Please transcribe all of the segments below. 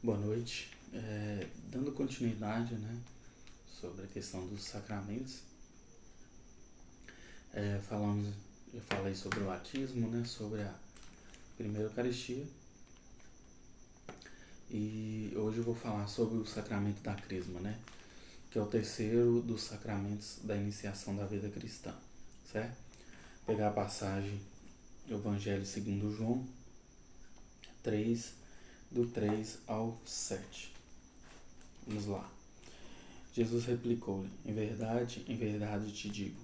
Boa noite. Dando continuidade, né, sobre a questão dos sacramentos, eu falei sobre o batismo, né, sobre a primeira Eucaristia, e hoje eu vou falar sobre o sacramento da Crisma, né, que é o terceiro dos sacramentos da iniciação da vida cristã, certo? Pegar a passagem do Evangelho segundo João 3, do 3 ao 7. Vamos lá. Jesus replicou-lhe: em verdade te digo,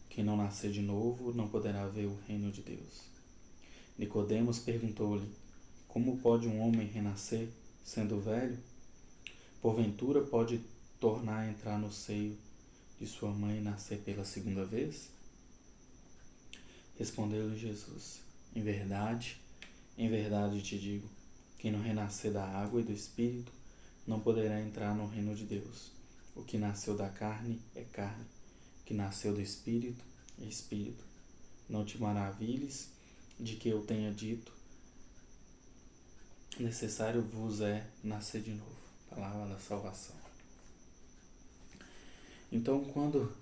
quem não nascer de novo não poderá ver o reino de Deus. Nicodemos perguntou-lhe: como pode um homem renascer, sendo velho? Porventura pode tornar a entrar no seio de sua mãe e nascer pela segunda vez? Respondeu-lhe Jesus: em verdade te digo, quem não renascer da água e do Espírito não poderá entrar no reino de Deus. O que nasceu da carne é carne, o que nasceu do Espírito é Espírito. Não te maravilhes de que eu tenha dito, necessário vos é nascer de novo. Palavra da salvação. Então, quando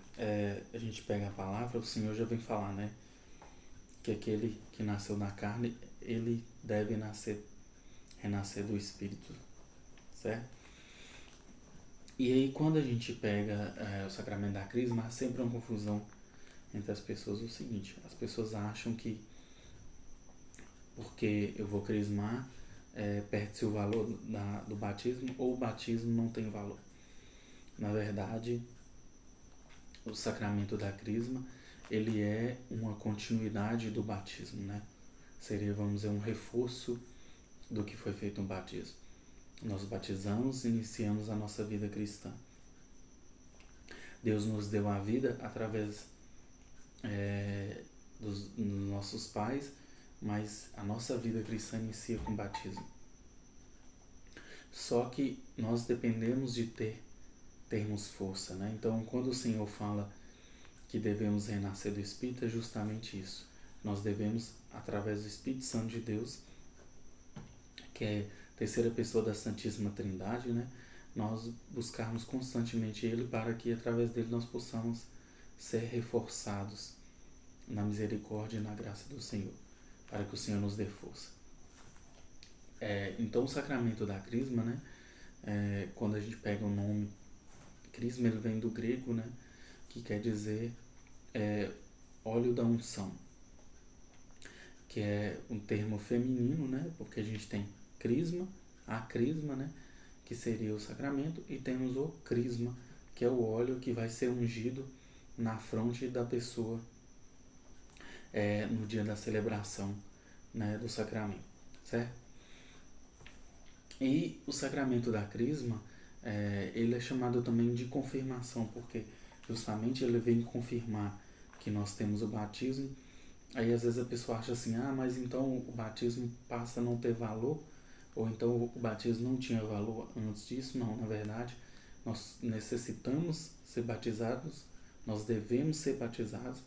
a gente pega a palavra, o Senhor já vem falar, né? Que aquele que nasceu na carne, ele deve renascer do Espírito, certo? E aí, quando a gente pega o sacramento da Crisma, há sempre uma confusão entre as pessoas. O seguinte: as pessoas acham que porque eu vou crismar, perde-se o valor do batismo, ou o batismo não tem valor. Na verdade, o sacramento da crisma, ele é uma continuidade do batismo, né? Seria, vamos dizer, um reforço do que foi feito no batismo. Nós batizamos, iniciamos a nossa vida cristã. Deus nos deu a vida através dos nossos pais, mas a nossa vida cristã inicia com o batismo. Só que nós dependemos de termos força, né? Então, quando o Senhor fala que devemos renascer do Espírito, é justamente isso. Nós devemos, através do Espírito Santo de Deus, que é a terceira pessoa da Santíssima Trindade, né? Nós buscarmos constantemente Ele para que, através dele, nós possamos ser reforçados na misericórdia e na graça do Senhor, para que o Senhor nos dê força. Então, o sacramento da Crisma, né? Quando a gente pega o nome Crisma, ele vem do grego, né? Que quer dizer óleo da unção, que é um termo feminino, né? Porque a gente tem crisma, a crisma, né? Que seria o sacramento, e temos o crisma, que é o óleo que vai ser ungido na fronte da pessoa no dia da celebração, né, do sacramento, certo? E o sacramento da crisma, ele é chamado também de confirmação, porque justamente ele vem confirmar que nós temos o batismo. Aí às vezes a pessoa acha assim: mas então o batismo passa a não ter valor, ou então o batismo não tinha valor antes disso. Não, na verdade, nós necessitamos ser batizados, nós devemos ser batizados,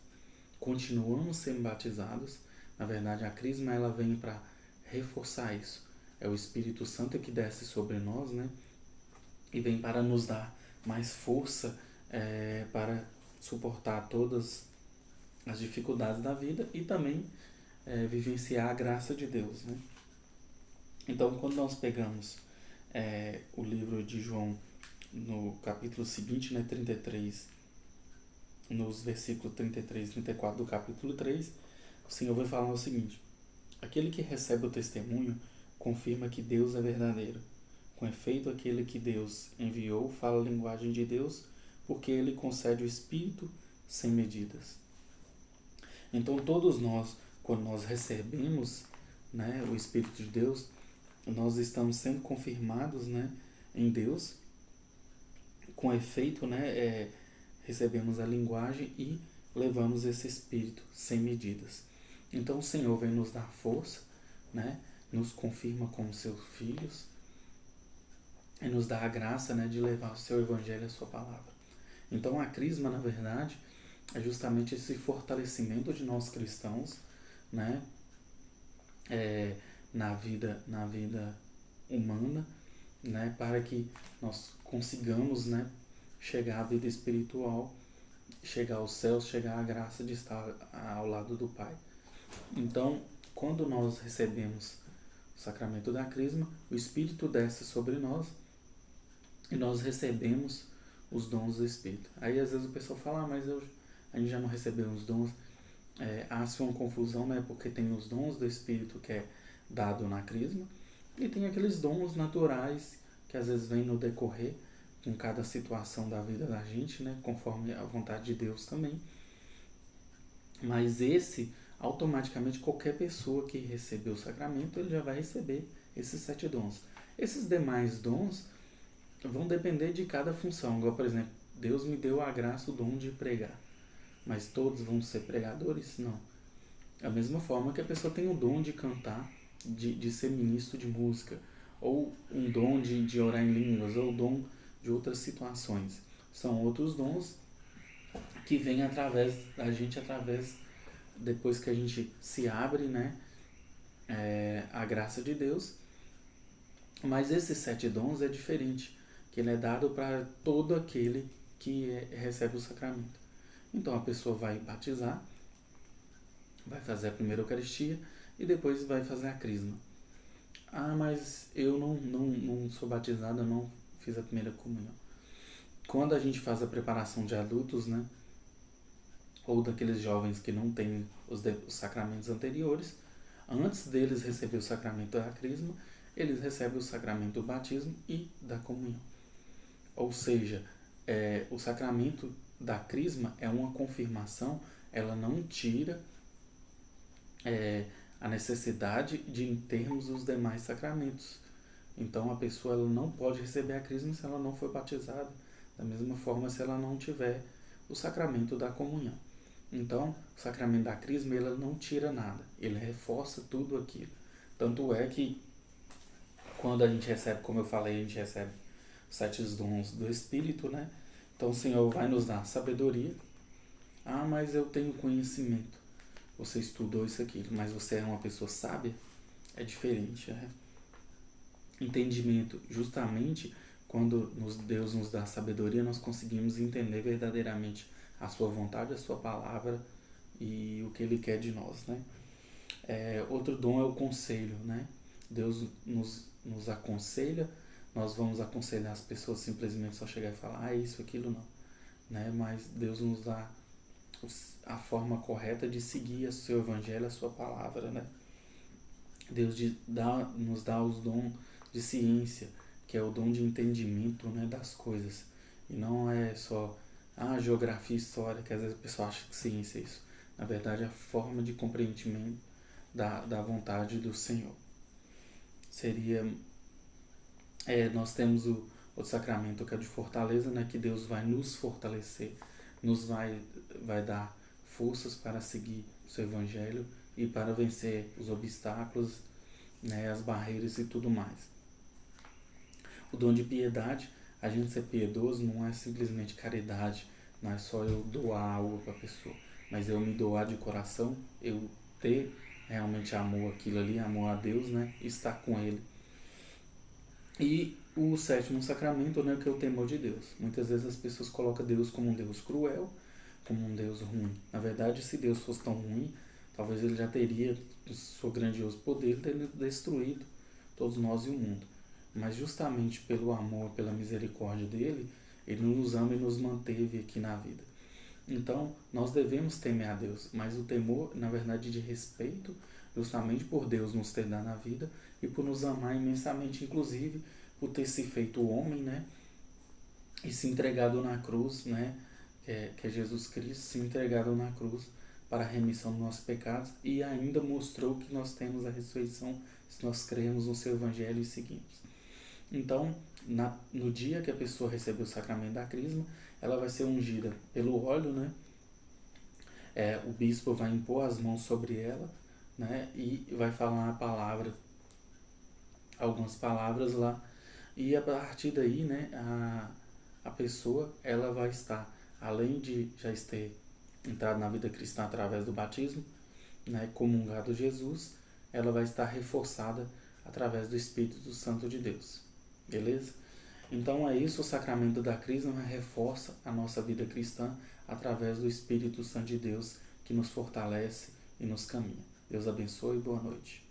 continuamos sendo batizados. Na verdade, a crisma, ela vem para reforçar isso. É o Espírito Santo que desce sobre nós, né? E vem para nos dar mais força para suportar todas as dificuldades da vida e também vivenciar a graça de Deus, né? Então, quando nós pegamos o livro de João no capítulo seguinte, né, 33, nos versículos 33 e 34 do capítulo 3, o Senhor vai falar o seguinte: aquele que recebe o testemunho confirma que Deus é verdadeiro. Com efeito, aquele que Deus enviou fala a linguagem de Deus, porque ele concede o Espírito sem medidas. Então, todos nós, quando nós recebemos, né, o Espírito de Deus, nós estamos sendo confirmados, né, em Deus. Com efeito, né, recebemos a linguagem e levamos esse Espírito sem medidas. Então, o Senhor vem nos dar força, né, nos confirma como seus filhos e nos dá a graça, né, de levar o seu Evangelho, a sua palavra. Então, a crisma, na verdade, é justamente esse fortalecimento de nós cristãos, né, na vida humana, né, para que nós consigamos, né, chegar à vida espiritual, chegar aos céus, chegar à graça de estar ao lado do Pai. Então, quando nós recebemos o sacramento da crisma, o Espírito desce sobre nós e nós recebemos os dons do Espírito. Aí às vezes o pessoal fala, mas a gente já não recebeu os dons. Há-se uma confusão, né? Porque tem os dons do Espírito que é dado na crisma e tem aqueles dons naturais que às vezes vêm no decorrer com cada situação da vida da gente, né? Conforme a vontade de Deus também. Mas automaticamente, qualquer pessoa que recebeu o sacramento, ele já vai receber esses 7 dons. Esses demais dons vão depender de cada função. Igual, por exemplo, Deus me deu a graça, o dom de pregar. Mas todos vão ser pregadores? Não. Da mesma forma que a pessoa tem o dom de cantar, de ser ministro de música, ou um dom de orar em línguas, ou o dom de outras situações. São outros dons que vêm através da gente, depois que a gente se abre, né, a graça de Deus. Mas esses 7 dons é diferente, que ele é dado para todo aquele que recebe o sacramento. Então a pessoa vai batizar, vai fazer a primeira Eucaristia e depois vai fazer a crisma. Ah, mas eu não sou batizado, eu não fiz a primeira comunhão. Quando a gente faz a preparação de adultos, né, ou daqueles jovens que não têm os sacramentos anteriores, antes deles receber o sacramento da crisma, eles recebem o sacramento do batismo e da comunhão. Ou seja, o sacramento da crisma é uma confirmação, ela não tira a necessidade de termos os demais sacramentos. Então a pessoa ela não pode receber a crisma se ela não for batizada, da mesma forma se ela não tiver o sacramento da comunhão. Então, o sacramento da crisma ele não tira nada, ele reforça tudo aquilo. Tanto é que quando a gente recebe, como eu falei, a gente recebe os 7 dons do Espírito, né? Então o Senhor vai nos dar sabedoria. Ah, mas eu tenho conhecimento. Você estudou isso aqui, mas você é uma pessoa sábia? É diferente, né? Entendimento, justamente quando Deus nos dá sabedoria, nós conseguimos entender verdadeiramente a sua vontade, a sua palavra e o que Ele quer de nós, né? Outro dom é o conselho, né? Deus nos aconselha, nós vamos aconselhar as pessoas simplesmente só chegar e falar, isso, aquilo, não. Né? Mas Deus nos dá a forma correta de seguir o seu evangelho, a sua palavra, né? Deus nos dá os dons de ciência, que é o dom de entendimento, né, das coisas. E não é só geografia e história, que às vezes a pessoa acha que ciência é isso. Na verdade, é a forma de compreendimento da vontade do Senhor. Nós temos o sacramento que é de fortaleza, né, que Deus vai nos fortalecer, nos vai dar forças para seguir o seu evangelho e para vencer os obstáculos, né, as barreiras e tudo mais. O dom de piedade, a gente ser piedoso não é simplesmente caridade, não é só eu doar algo para a pessoa, mas eu me doar de coração, eu ter realmente amor àquilo ali, amor a Deus, né, e estar com Ele. E o 7º sacramento, né, que é o temor de Deus. Muitas vezes as pessoas colocam Deus como um Deus cruel, como um Deus ruim. Na verdade, se Deus fosse tão ruim, talvez ele já teria, o seu grandioso poder, ter destruído todos nós e o mundo. Mas justamente pelo amor, pela misericórdia dele, ele nos ama e nos manteve aqui na vida. Então, nós devemos temer a Deus, mas o temor, na verdade, de respeito, justamente por Deus nos ter dado a vida e por nos amar imensamente, inclusive por ter se feito homem, né? E se entregado na cruz, né? Que é Jesus Cristo, se entregado na cruz para a remissão dos nossos pecados e ainda mostrou que nós temos a ressurreição se nós cremos no seu evangelho e seguimos. Então, no dia que a pessoa receber o sacramento da crisma, ela vai ser ungida pelo óleo, né? O bispo vai impor as mãos sobre ela, né? E vai falar uma palavra, algumas palavras lá, e a partir daí, né, a pessoa ela vai estar, além de já ter entrado na vida cristã através do batismo, né, comungado Jesus, ela vai estar reforçada através do Espírito Santo de Deus. beleza? Então é isso, o sacramento da Crisma reforça a nossa vida cristã através do Espírito Santo de Deus que nos fortalece e nos caminha. Deus abençoe e boa noite.